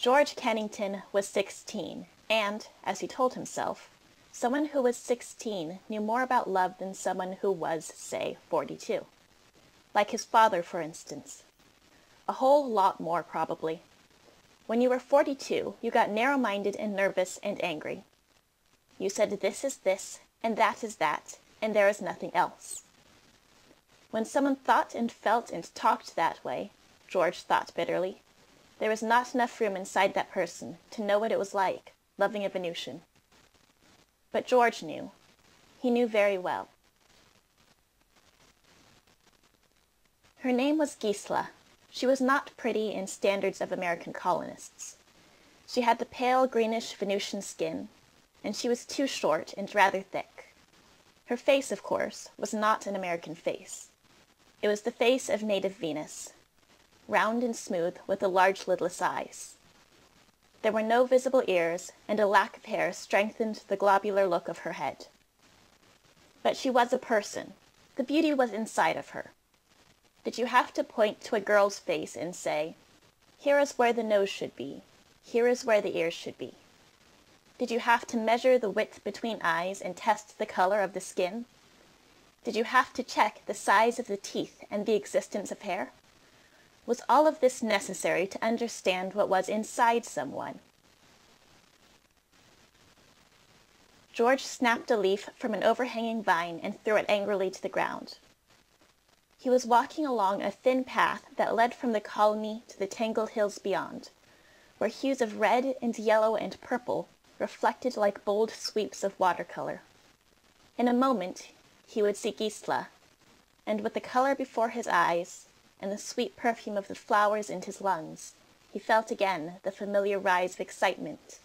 George Kennington was 16, and, as he told himself, someone who was 16 knew more about love than someone who was, say, 42. Like his father, for instance. A whole lot more, probably. When you were 42, you got narrow-minded and nervous and angry. You said this is this, and that is that, and there is nothing else. When someone thought and felt and talked that way, George thought bitterly, there was not enough room inside that person to know what it was like, loving a Venusian. But George knew. He knew very well. Her name was Gisela. She was not pretty in standards of American colonists. She had the pale greenish Venusian skin, and she was too short and rather thick. Her face, of course, was not an American face. It was the face of native Venus, round and smooth with the large lidless eyes. There were no visible ears, and a lack of hair strengthened the globular look of her head. But she was a person. The beauty was inside of her. Did you have to point to a girl's face and say, here is where the nose should be, here is where the ears should be? Did you have to measure the width between eyes and test the color of the skin? Did you have to check the size of the teeth and the existence of hair? Was all of this necessary to understand what was inside someone? George snapped a leaf from an overhanging vine and threw it angrily to the ground. He was walking along a thin path that led from the colony to the tangled hills beyond, where hues of red and yellow and purple reflected like bold sweeps of watercolor. In a moment he would see Gisela, and with the color before his eyes and the sweet perfume of the flowers in his lungs, he felt again the familiar rise of excitement.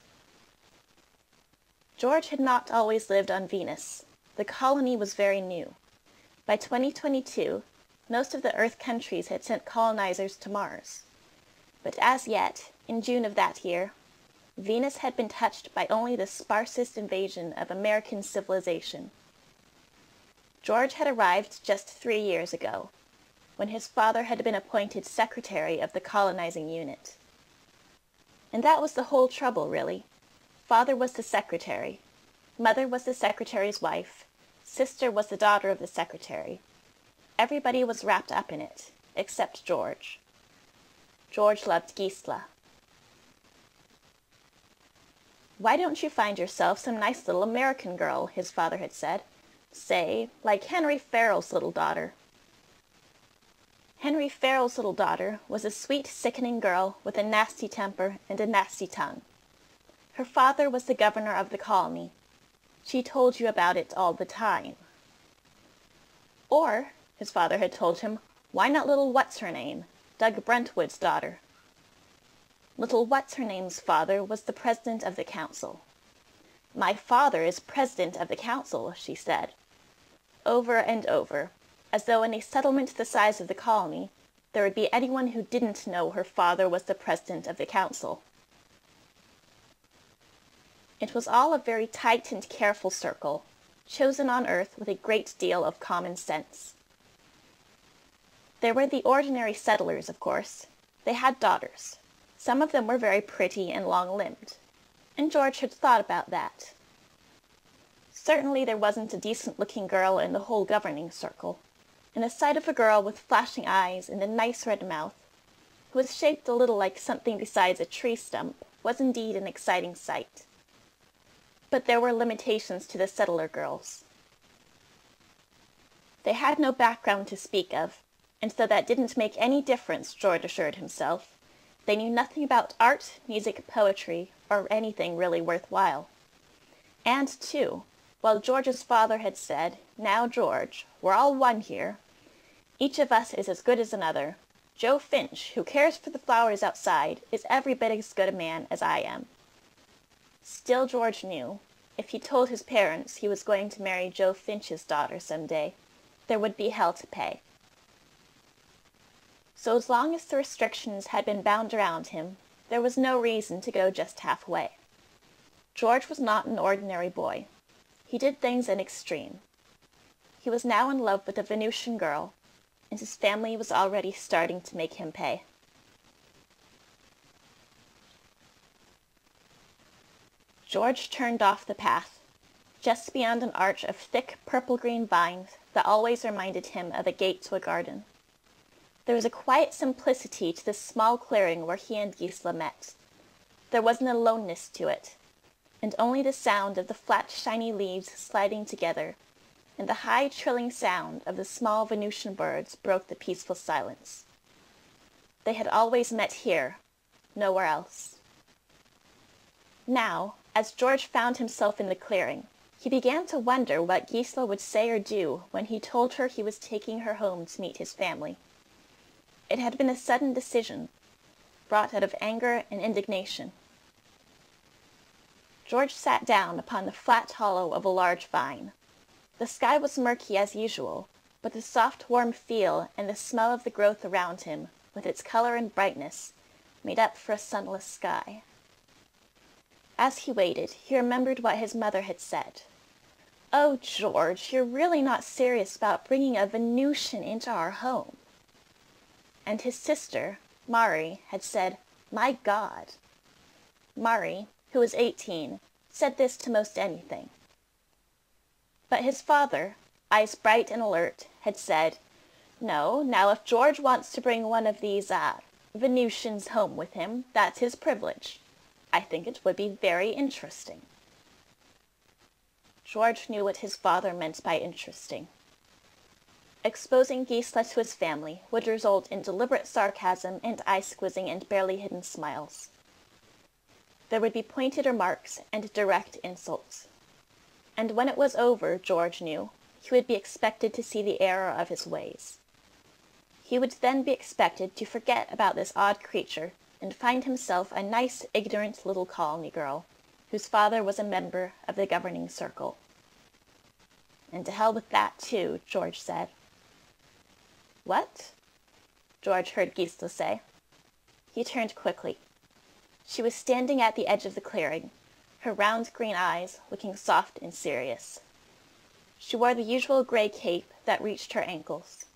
George had not always lived on Venus. The colony was very new. By 2022, most of the Earth countries had sent colonizers to Mars. But as yet, in June of that year, Venus had been touched by only the sparsest invasion of American civilization. George had arrived just 3 years ago, when his father had been appointed secretary of the colonizing unit. And that was the whole trouble, really. Father was the secretary. Mother was the secretary's wife. Sister was the daughter of the secretary. Everybody was wrapped up in it, except George. George loved Gisela. Why don't you find yourself some nice little American girl, his father had said. Say, like Henry Farrell's little daughter. Henry Farrell's little daughter was a sweet, sickening girl with a nasty temper and a nasty tongue. Her father was the governor of the colony. She told you about it all the time. Or, his father had told him, why not little What's-Her-Name, Doug Brentwood's daughter? Little What's-Her-Name's father was the president of the council. My father is president of the council, she said, over and over, as though in a settlement the size of the colony, there would be anyone who didn't know her father was the president of the council. It was all a very tight and careful circle, chosen on Earth with a great deal of common sense. There were the ordinary settlers, of course. They had daughters. Some of them were very pretty and long-limbed, and George had thought about that. Certainly there wasn't a decent-looking girl in the whole governing circle, and the sight of a girl with flashing eyes and a nice red mouth, who was shaped a little like something besides a tree stump, was indeed an exciting sight. But there were limitations to the settler girls. They had no background to speak of, and so that didn't make any difference, George assured himself. They knew nothing about art, music, poetry, or anything really worthwhile. And, too, while George's father had said, now, George, we're all one here. Each of us is as good as another. Joe Finch, who cares for the flowers outside, is every bit as good a man as I am. Still, George knew, if he told his parents he was going to marry Joe Finch's daughter some day, there would be hell to pay. So as long as the restrictions had been bound around him, there was no reason to go just halfway. George was not an ordinary boy. He did things in extreme. He was now in love with a Venusian girl, and his family was already starting to make him pay. George turned off the path, just beyond an arch of thick purple-green vines that always reminded him of a gate to a garden. There was a quiet simplicity to this small clearing where he and Gisela met. There was an aloneness to it, and only the sound of the flat, shiny leaves sliding together and the high, trilling sound of the small Venusian birds broke the peaceful silence. They had always met here, nowhere else. Now, as George found himself in the clearing, he began to wonder what Gisela would say or do when he told her he was taking her home to meet his family. It had been a sudden decision, brought out of anger and indignation. George sat down upon the flat hollow of a large vine. The sky was murky as usual, but the soft warm feel and the smell of the growth around him, with its color and brightness, made up for a sunless sky. As he waited, he remembered what his mother had said. "Oh, George, you're really not serious about bringing a Venusian into our home." And his sister, Mari, had said, "My God." Mari, who was 18, said this to most anything. But his father, eyes bright and alert, had said, "No, now if George wants to bring one of these, Venusians home with him, that's his privilege. I think it would be very interesting." George knew what his father meant by interesting. Exposing Gisela to his family would result in deliberate sarcasm and eye-squizzing and barely hidden smiles. There would be pointed remarks and direct insults. And when it was over, George knew, he would be expected to see the error of his ways. He would then be expected to forget about this odd creature and find himself a nice, ignorant little colony girl, whose father was a member of the governing circle. And to hell with that, too, George said. "What?" George heard Gisela say. He turned quickly. She was standing at the edge of the clearing, her round green eyes looking soft and serious. She wore the usual gray cape that reached her ankles.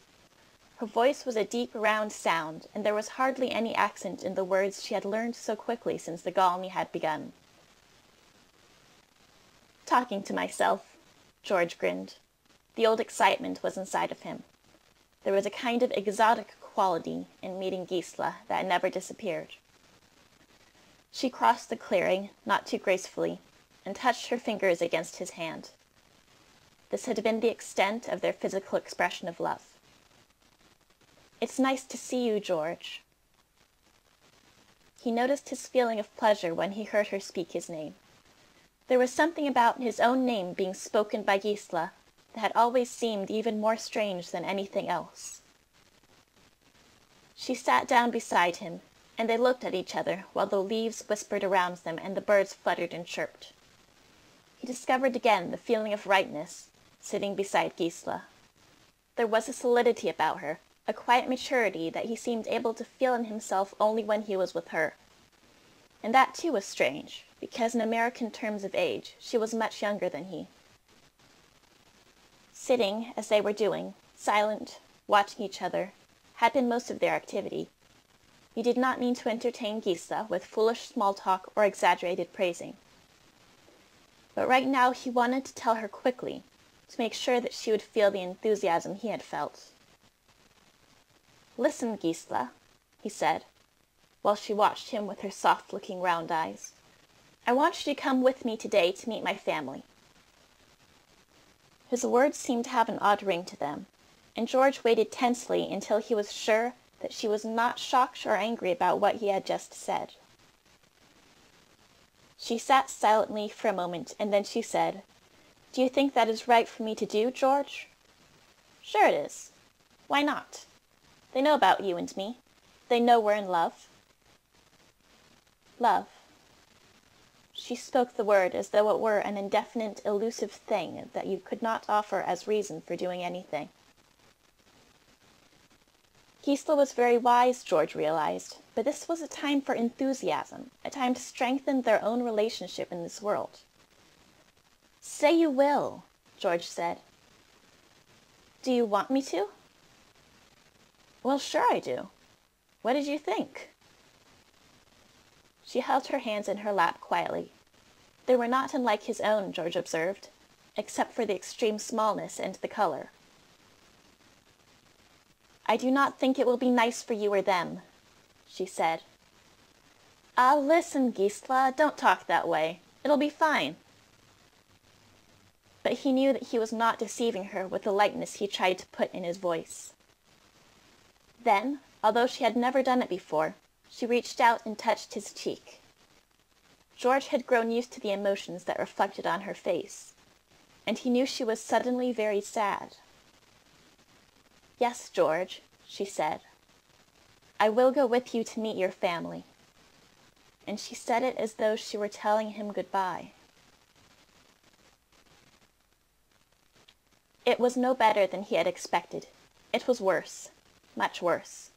Her voice was a deep, round sound, and there was hardly any accent in the words she had learned so quickly since the colony had begun. "Talking to myself," George grinned. The old excitement was inside of him. There was a kind of exotic quality in meeting Gisela that never disappeared. She crossed the clearing, not too gracefully, and touched her fingers against his hand. This had been the extent of their physical expression of love. "It's nice to see you, George." He noticed his feeling of pleasure when he heard her speak his name. There was something about his own name being spoken by Gisela that had always seemed even more strange than anything else. She sat down beside him, and they looked at each other while the leaves whispered around them and the birds fluttered and chirped. He discovered again the feeling of rightness, sitting beside Gisela. There was a solidity about her, a quiet maturity that he seemed able to feel in himself only when he was with her. And that too was strange, because in American terms of age, she was much younger than he. Sitting, as they were doing, silent, watching each other, had been most of their activity. He did not mean to entertain Gisela with foolish small talk or exaggerated praising. But right now he wanted to tell her quickly, to make sure that she would feel the enthusiasm he had felt. "Listen, Gisela," he said, while she watched him with her soft-looking round eyes. "I want you to come with me today to meet my family." His words seemed to have an odd ring to them, and George waited tensely until he was sure that she was not shocked or angry about what he had just said. She sat silently for a moment, and then she said, "Do you think that is right for me to do, George?" "Sure it is. Why not? They know about you and me. They know we're in love." Love. She spoke the word as though it were an indefinite, elusive thing that you could not offer as reason for doing anything. Gisela was very wise, George realized, but this was a time for enthusiasm, a time to strengthen their own relationship in this world. "Say you will," George said. "Do you want me to?" "Well, sure I do. What did you think?" She held her hands in her lap quietly. They were not unlike his own, George observed, except for the extreme smallness and the color. "I do not think it will be nice for you or them," she said. "Ah, listen, Gisla, don't talk that way. It'll be fine." But he knew that he was not deceiving her with the lightness he tried to put in his voice. Then, although she had never done it before, she reached out and touched his cheek. George had grown used to the emotions that reflected on her face, and he knew she was suddenly very sad. "Yes, George," she said. "I will go with you to meet your family." And she said it as though she were telling him goodbye. It was no better than he had expected. It was worse, much worse.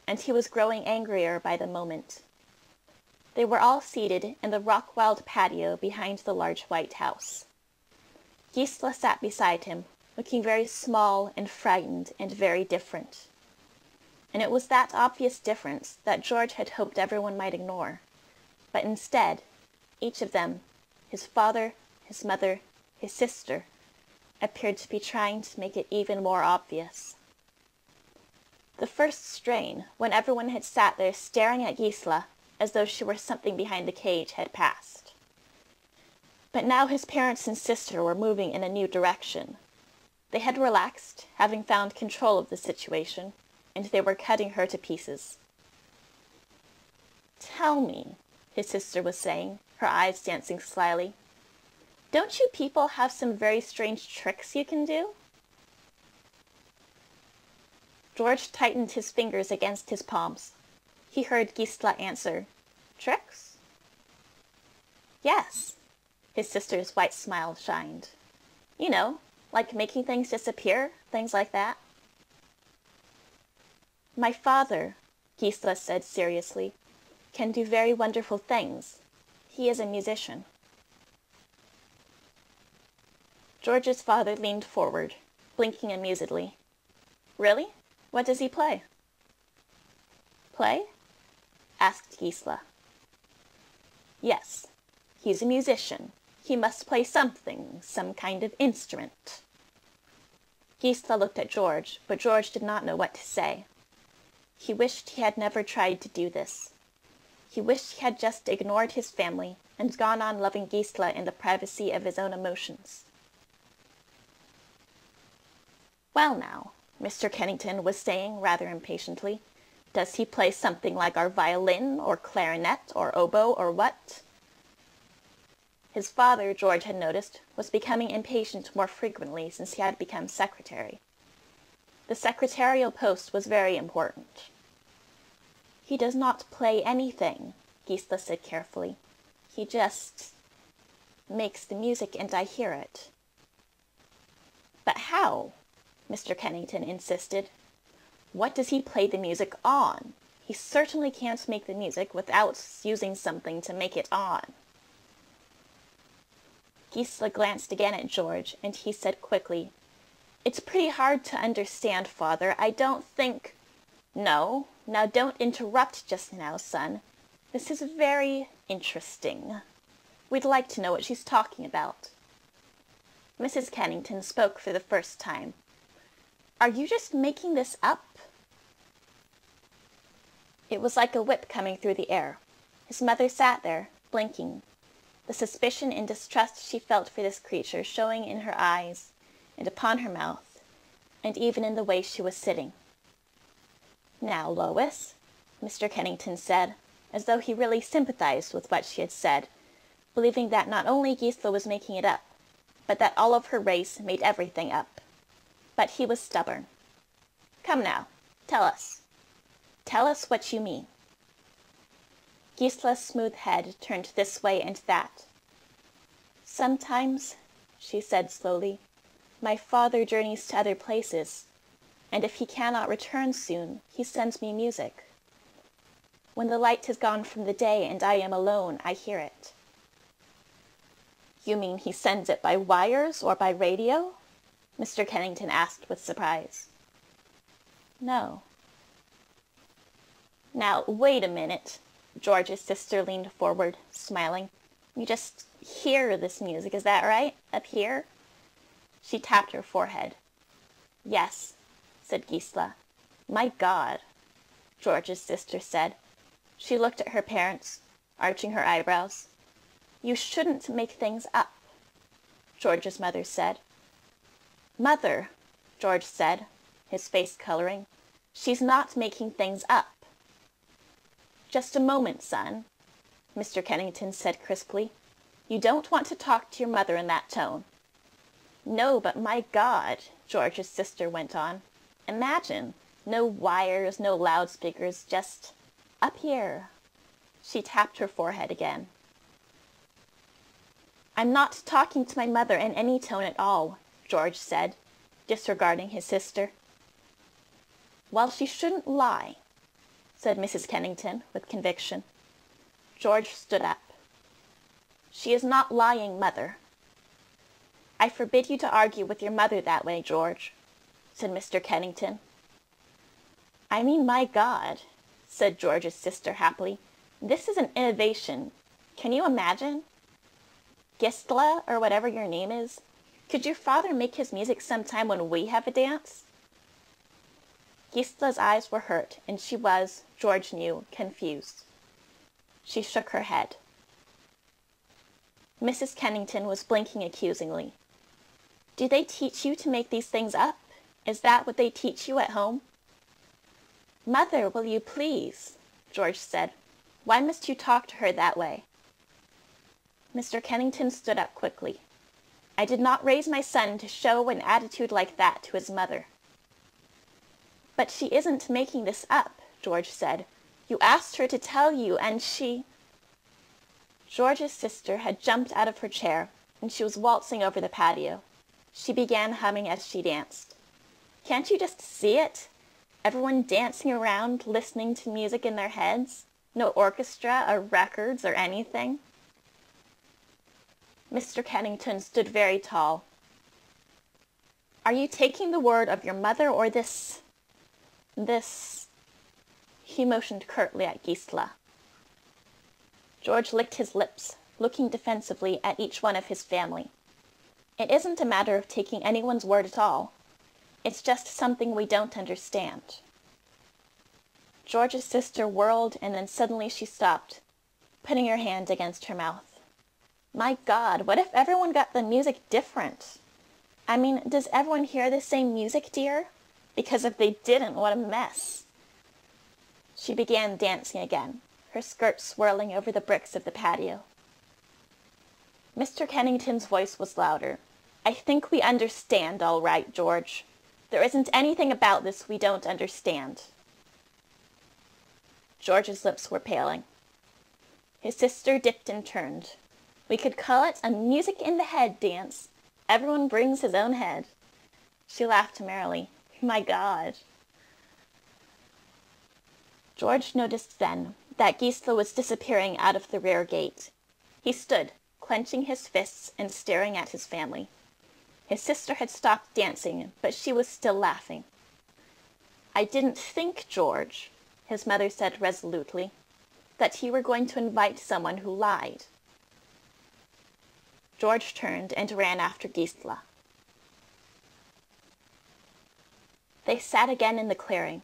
And he was growing angrier by the moment. They were all seated in the rock-walled patio behind the large white house. Gisla sat beside him, looking very small and frightened and very different. And it was that obvious difference that George had hoped everyone might ignore. But instead, each of them, his father, his mother, his sister, appeared to be trying to make it even more obvious. The first strain, when everyone had sat there staring at Gisla as though she were something behind the cage, had passed. But now his parents and sister were moving in a new direction. They had relaxed, having found control of the situation, and they were cutting her to pieces. "Tell me," his sister was saying, her eyes dancing slyly, "don't you people have some very strange tricks you can do?" George tightened his fingers against his palms. He heard Gisla answer, "Tricks?" "Yes." His sister's white smile shined. "You know, like making things disappear, things like that." "My father," Gisla said seriously, "can do very wonderful things. He is a musician." George's father leaned forward, blinking amusedly. "Really? What does he play?" "Play?" asked Gisla. "Yes, he's a musician. He must play something, some kind of instrument." Gisla looked at George, but George did not know what to say. He wished he had never tried to do this. He wished he had just ignored his family and gone on loving Gisla in the privacy of his own emotions. "Well now," Mr. Kennington was saying rather impatiently, "does he play something like our violin, or clarinet, or oboe, or what?" His father, George had noticed, was becoming impatient more frequently since he had become secretary. The secretarial post was very important. "He does not play anything," Gisla said carefully. "He just makes the music and I hear it." "But how?" Mr. Kennington insisted. "What does he play the music on? He certainly can't make the music without using something to make it on." Gisla glanced again at George, and he said quickly, "It's pretty hard to understand, Father. I don't think—" "No, now don't interrupt just now, son. This is very interesting. We'd like to know what she's talking about." Mrs. Kennington spoke for the first time. "Are you just making this up?" It was like a whip coming through the air. His mother sat there, blinking, the suspicion and distrust she felt for this creature showing in her eyes, and upon her mouth, and even in the way she was sitting. "Now, Lois," Mr. Kennington said, as though he really sympathized with what she had said, believing that not only Gisla was making it up, but that all of her race made everything up. But he was stubborn. "Come now, tell us. Tell us what you mean." Gisla's smooth head turned this way and that. "Sometimes," she said slowly, "my father journeys to other places, and if he cannot return soon, he sends me music. When the light has gone from the day and I am alone, I hear it." "You mean he sends it by wires or by radio?" Mr. Kennington asked with surprise. "No." "Now, wait a minute." George's sister leaned forward, smiling. You just hear this music, is that right? Up here? She tapped her forehead. Yes, said Gisela. My God, George's sister said. She looked at her parents, arching her eyebrows. You shouldn't make things up, George's mother said. Mother, George said, his face coloring, she's not making things up. Just a moment, son, Mr. Kennington said crisply. You don't want to talk to your mother in that tone. No, but my God, George's sister went on. Imagine, no wires, no loudspeakers, just up here. She tapped her forehead again. I'm not talking to my mother in any tone at all, George said, disregarding his sister. Well, she shouldn't lie, said Mrs. Kennington with conviction. George stood up. She is not lying, Mother. I forbid you to argue with your mother that way, George, said Mr. Kennington. I mean, my God, said George's sister happily. This is an innovation. Can you imagine? Gisela, or whatever your name is, could your father make his music sometime when we have a dance? Gisela's eyes were hurt, and she was, George knew, confused. She shook her head. Mrs. Kennington was blinking accusingly. Do they teach you to make these things up? Is that what they teach you at home? Mother, will you please? George said. Why must you talk to her that way? Mr. Kennington stood up quickly. I did not raise my son to show an attitude like that to his mother. But she isn't making this up, George said. You asked her to tell you, and she... George's sister had jumped out of her chair, and she was waltzing over the patio. She began humming as she danced. Can't you just see it? Everyone dancing around, listening to music in their heads. No orchestra or records or anything. Mr. Kennington stood very tall. Are you taking the word of your mother or this... He motioned curtly at Gisela. George licked his lips, looking defensively at each one of his family. It isn't a matter of taking anyone's word at all. It's just something we don't understand. George's sister whirled, and then suddenly she stopped, putting her hand against her mouth. My God, what if everyone got the music different? I mean, does everyone hear the same music, dear? Because if they didn't, what a mess. She began dancing again, her skirt swirling over the bricks of the patio. Mr. Kennington's voice was louder. I think we understand all right, George. There isn't anything about this we don't understand. George's lips were paling. His sister dipped and turned. We could call it a music in the head dance. Everyone brings his own head. She laughed merrily. My God. George noticed then that Gisela was disappearing out of the rear gate. He stood, clenching his fists and staring at his family. His sister had stopped dancing, but she was still laughing. I didn't think, George, his mother said resolutely, that you were going to invite someone who lied. George turned and ran after Gisela. They sat again in the clearing.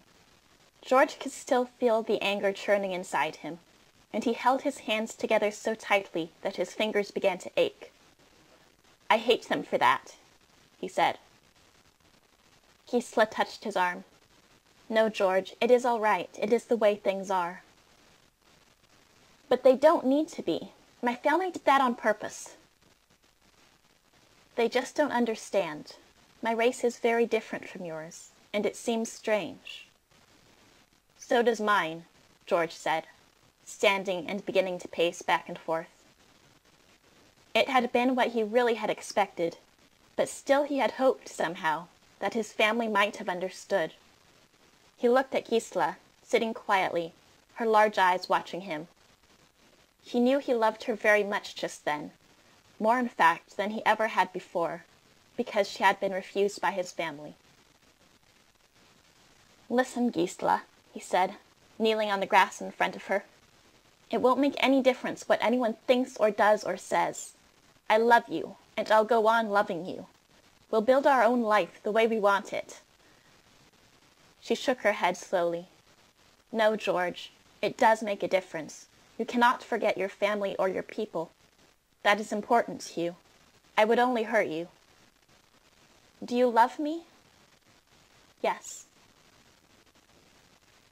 George could still feel the anger churning inside him, and he held his hands together so tightly that his fingers began to ache. I hate them for that, he said. Gisela touched his arm. No, George, it is all right. It is the way things are. But they don't need to be. My family did that on purpose. They just don't understand. My race is very different from yours, and it seems strange. So does mine, George said, standing and beginning to pace back and forth. It had been what he really had expected, but still he had hoped somehow that his family might have understood. He looked at Gisela, sitting quietly, her large eyes watching him. He knew he loved her very much just then, more in fact than he ever had before, because she had been refused by his family. Listen, Gisela, he said, kneeling on the grass in front of her. It won't make any difference what anyone thinks or does or says. I love you, and I'll go on loving you. We'll build our own life the way we want it." She shook her head slowly. "No, George, it does make a difference. You cannot forget your family or your people. That is important to you. I would only hurt you." "Do you love me?" "Yes."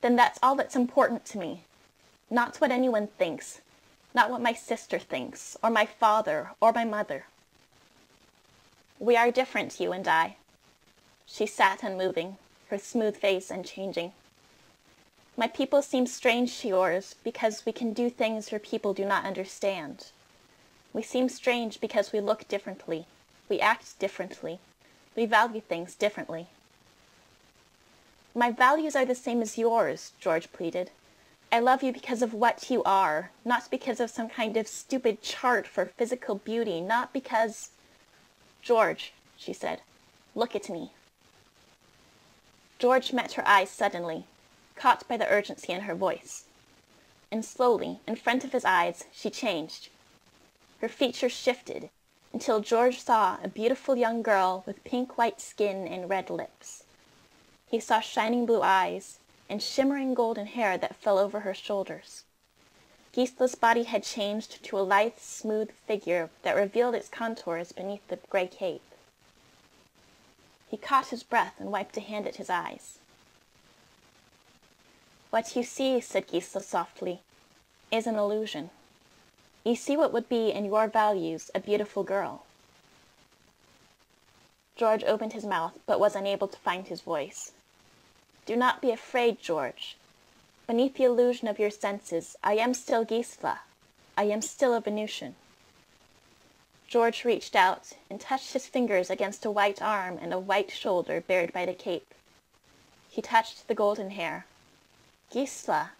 "Then that's all that's important to me. Not what anyone thinks, not what my sister thinks, or my father, or my mother. We are different, you and I." She sat unmoving, her smooth face unchanging. "My people seem strange to yours because we can do things your people do not understand. We seem strange because we look differently, we act differently, we value things differently." "My values are the same as yours," George pleaded. "I love you because of what you are, not because of some kind of stupid chart for physical beauty, not because—" "George," she said, "look at me." George met her eyes suddenly, caught by the urgency in her voice. And slowly, in front of his eyes, she changed. Her features shifted until George saw a beautiful young girl with pink-white skin and red lips. He saw shining blue eyes and shimmering golden hair that fell over her shoulders. Gisla's body had changed to a lithe, smooth figure that revealed its contours beneath the gray cape. He caught his breath and wiped a hand at his eyes. "What you see," said Gisla softly, "is an illusion. You see what would be, in your values, a beautiful girl." George opened his mouth, but was unable to find his voice. "Do not be afraid, George. Beneath the illusion of your senses, I am still Gisla. I am still a Venusian." George reached out and touched his fingers against a white arm and a white shoulder bared by the cape. He touched the golden hair. "Gisla,"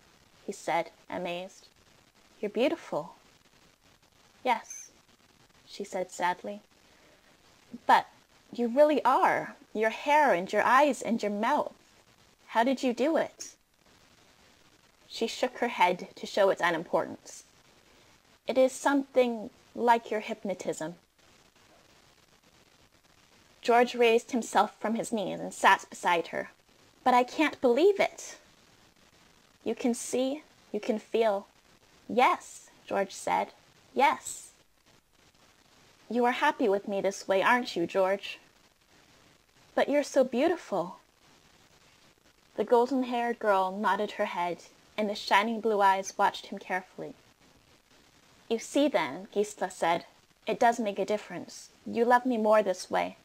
he said, amazed. "You're beautiful." "Yes," she said sadly. "But you really are. Your hair and your eyes and your mouth. How did you do it?" She shook her head to show its unimportance. "It is something like your hypnotism." George raised himself from his knees and sat beside her. "But I can't believe it." "You can see, you can feel." "Yes," George said. "Yes." "You are happy with me this way, aren't you, George?" "But you're so beautiful." The golden-haired girl nodded her head, and the shining blue eyes watched him carefully. "You see, then," Gisla said, "it does make a difference. You love me more this way."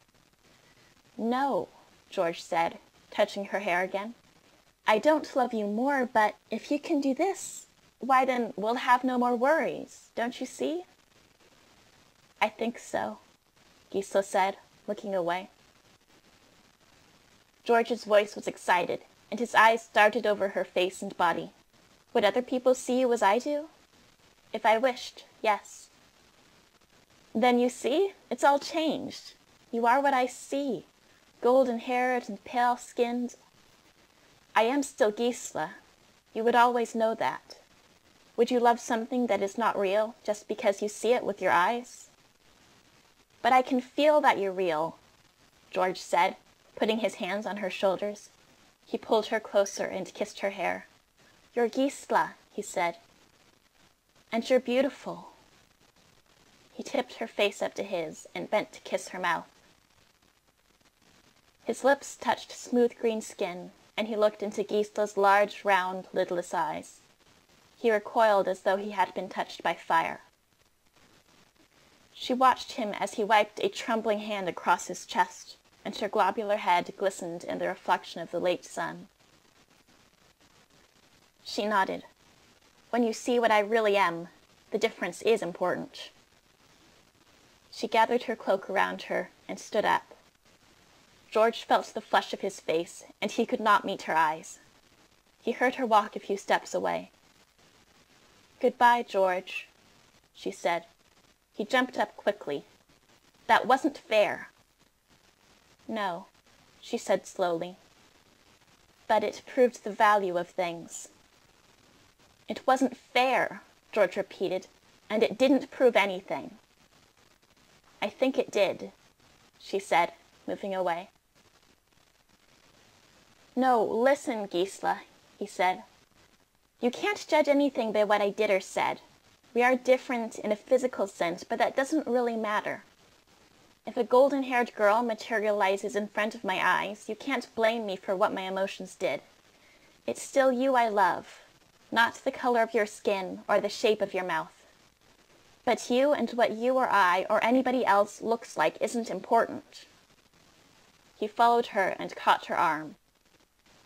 "No," George said, touching her hair again. "I don't love you more, but if you can do this, why then we'll have no more worries. Don't you see?" "I think so," Gisla said, looking away. George's voice was excited, and his eyes darted over her face and body. "Would other people see you as I do?" "If I wished, yes." "Then you see, it's all changed. You are what I see, golden-haired and pale-skinned. I am still Gisla. You would always know that. Would you love something that is not real just because you see it with your eyes?" "But I can feel that you're real," George said, putting his hands on her shoulders. He pulled her closer and kissed her hair. "You're Gisla," he said. "And you're beautiful." He tipped her face up to his and bent to kiss her mouth. His lips touched smooth green skin, and he looked into Gisla's large, round, lidless eyes. He recoiled as though he had been touched by fire. She watched him as he wiped a trembling hand across his chest, and her globular head glistened in the reflection of the late sun. She nodded. "When you see what I really am, the difference is important." She gathered her cloak around her and stood up. George felt the flush of his face, and he could not meet her eyes. He heard her walk a few steps away. "Goodbye, George," she said. He jumped up quickly. "That wasn't fair." "No," she said slowly. "But it proved the value of things." "It wasn't fair," George repeated, "and it didn't prove anything." "I think it did," she said, moving away. "No, listen, Gisela," he said. "You can't judge anything by what I did or said. We are different in a physical sense, but that doesn't really matter. If a golden-haired girl materializes in front of my eyes, you can't blame me for what my emotions did. It's still you I love, not the color of your skin or the shape of your mouth. But you and what you or I or anybody else looks like isn't important." He followed her and caught her arm.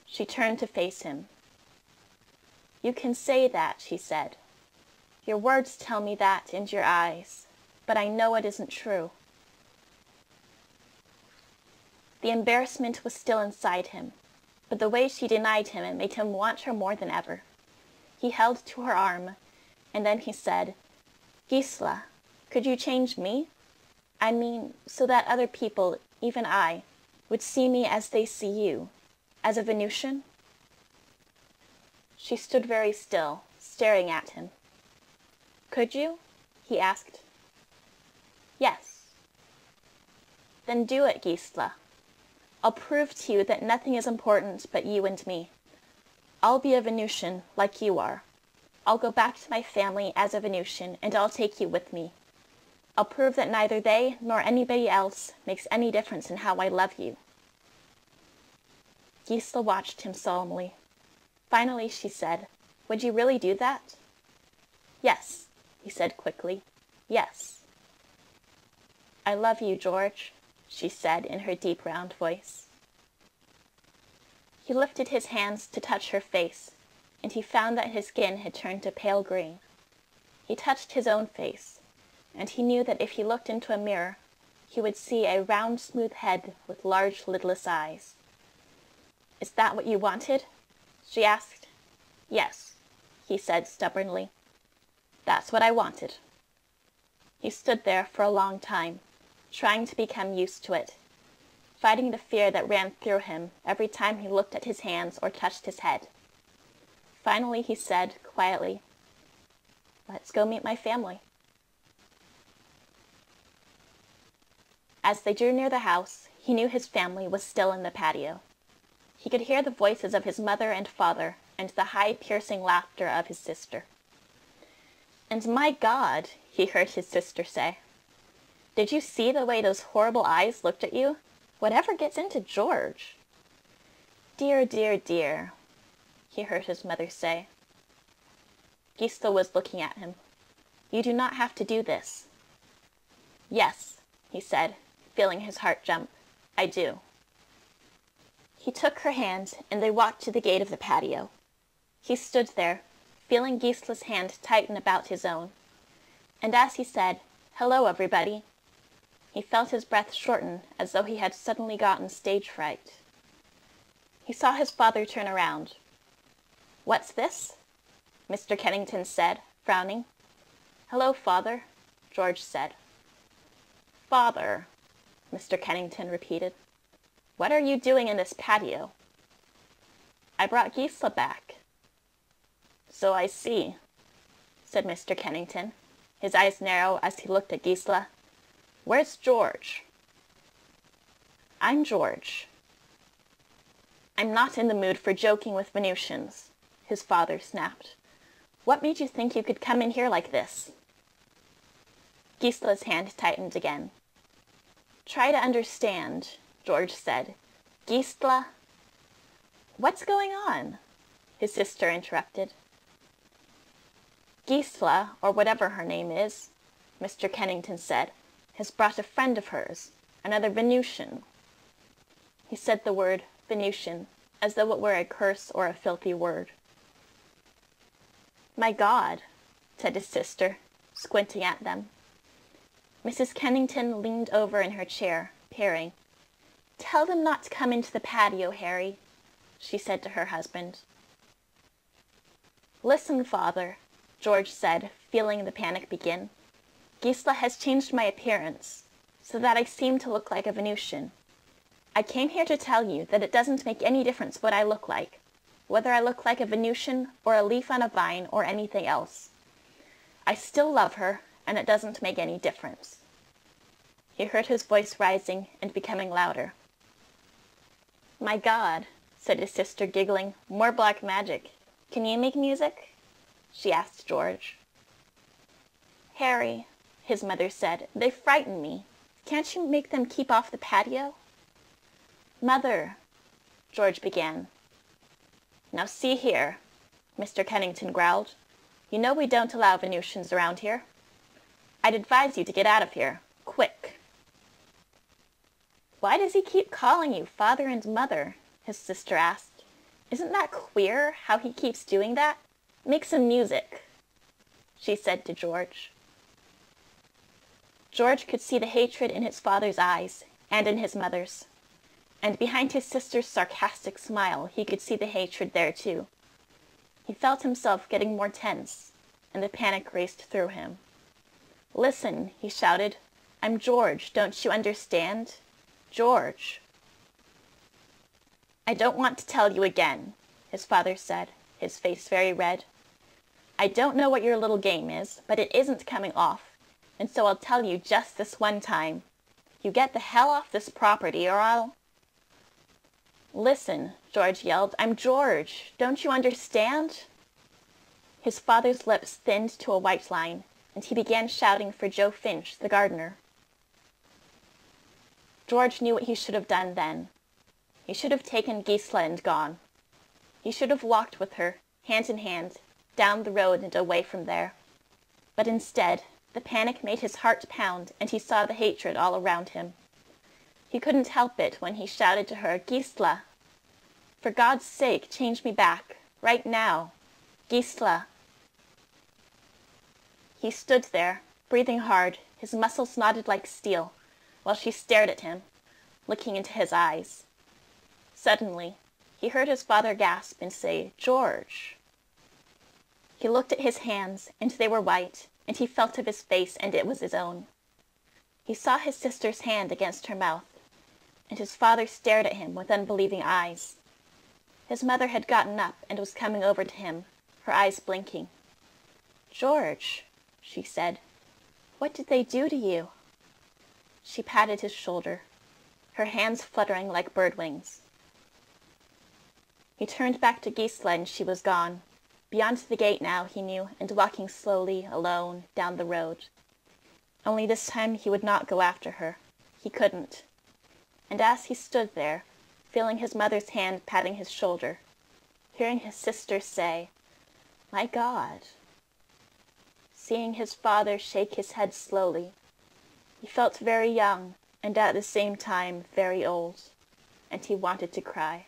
She turned to face him. "You can say that," she said. "Your words tell me that and your eyes, but I know it isn't true." The embarrassment was still inside him, but the way she denied him it made him want her more than ever. He held to her arm, and then he said, "Gisela, could you change me? I mean, so that other people, even I, would see me as they see you, as a Venusian?" She stood very still, staring at him. "Could you?" he asked. "Yes." "Then do it, Gisela. I'll prove to you that nothing is important but you and me. I'll be a Venusian, like you are. I'll go back to my family as a Venusian, and I'll take you with me. I'll prove that neither they nor anybody else makes any difference in how I love you." Gisela watched him solemnly. Finally she said, "Would you really do that?" "Yes," he said quickly. "Yes." "I love you, George," she said in her deep round voice. He lifted his hands to touch her face, and he found that his skin had turned to pale green. He touched his own face, and he knew that if he looked into a mirror, he would see a round, smooth head with large, lidless eyes. "Is that what you wanted?" she asked. "Yes," he said stubbornly. "That's what I wanted." He stood there for a long time, trying to become used to it, fighting the fear that ran through him every time he looked at his hands or touched his head. Finally he said, quietly, "Let's go meet my family." As they drew near the house, he knew his family was still in the patio. He could hear the voices of his mother and father and the high, piercing laughter of his sister. "And my God," he heard his sister say, "did you see the way those horrible eyes looked at you? Whatever gets into George?" "Dear, dear, dear," he heard his mother say. Gisela was looking at him. "You do not have to do this." "Yes," he said, feeling his heart jump. "I do." He took her hand, and they walked to the gate of the patio. He stood there, feeling Gisela's hand tighten about his own. And as he said, "Hello, everybody," he felt his breath shorten as though he had suddenly gotten stage fright. He saw his father turn around. "What's this?" Mr. Kennington said, frowning. "Hello, Father," George said. "Father," Mr. Kennington repeated. "What are you doing in this patio?" "I brought Gisela back." "So I see," said Mr. Kennington, his eyes narrow as he looked at Gisela. "Where's George?" "I'm George." "I'm not in the mood for joking with Venusians," his father snapped. "What made you think you could come in here like this?" Gisela's hand tightened again. "Try to understand," George said. "Gisela—" "What's going on?" his sister interrupted. "Gisela, or whatever her name is," Mr. Kennington said, "has brought a friend of hers, another Venusian." He said the word Venusian as though it were a curse or a filthy word. "My God," said his sister, squinting at them. Mrs. Kennington leaned over in her chair, peering. "Tell them not to come into the patio, Harry," she said to her husband. "Listen, Father," George said, feeling the panic begin. "Gisela has changed my appearance, so that I seem to look like a Venusian. I came here to tell you that it doesn't make any difference what I look like, whether I look like a Venusian or a leaf on a vine or anything else. I still love her, and it doesn't make any difference." He heard his voice rising and becoming louder. "My God," said his sister, giggling, "more black magic. Can you make music?" she asked George. "Harry," his mother said, "they frighten me. Can't you make them keep off the patio?" "Mother," George began. "Now see here," Mr. Kennington growled. "You know we don't allow Venusians around here. I'd advise you to get out of here, quick." "Why does he keep calling you father and mother?" his sister asked. "Isn't that queer, how he keeps doing that? Make some music," she said to George. George could see the hatred in his father's eyes and in his mother's, and behind his sister's sarcastic smile he could see the hatred there too. He felt himself getting more tense, and the panic raced through him. "Listen," he shouted. "I'm George, don't you understand? George." "I don't want to tell you again," his father said, his face very red. "I don't know what your little game is, but it isn't coming off, and so I'll tell you just this one time. You get the hell off this property, or I'll—" "Listen," George yelled. "I'm George. Don't you understand?" His father's lips thinned to a white line, and he began shouting for Joe Finch, the gardener. George knew what he should have done then. He should have taken Gisela and gone. He should have walked with her, hand in hand, down the road and away from there. But instead, the panic made his heart pound, and he saw the hatred all around him. He couldn't help it when he shouted to her, "Gisela! For God's sake, change me back, right now! Gisela!" He stood there, breathing hard, his muscles knotted like steel, while she stared at him, looking into his eyes. Suddenly, he heard his father gasp and say, "George!" He looked at his hands, and they were white, and he felt of his face, and it was his own. He saw his sister's hand against her mouth, and his father stared at him with unbelieving eyes. His mother had gotten up and was coming over to him, her eyes blinking. "George," she said, "what did they do to you?" She patted his shoulder, her hands fluttering like bird wings. He turned back to Gisela, and she was gone. Beyond the gate now, he knew, and walking slowly, alone, down the road. Only this time he would not go after her. He couldn't. And as he stood there, feeling his mother's hand patting his shoulder, hearing his sister say, "My God," seeing his father shake his head slowly, he felt very young and at the same time very old, and he wanted to cry.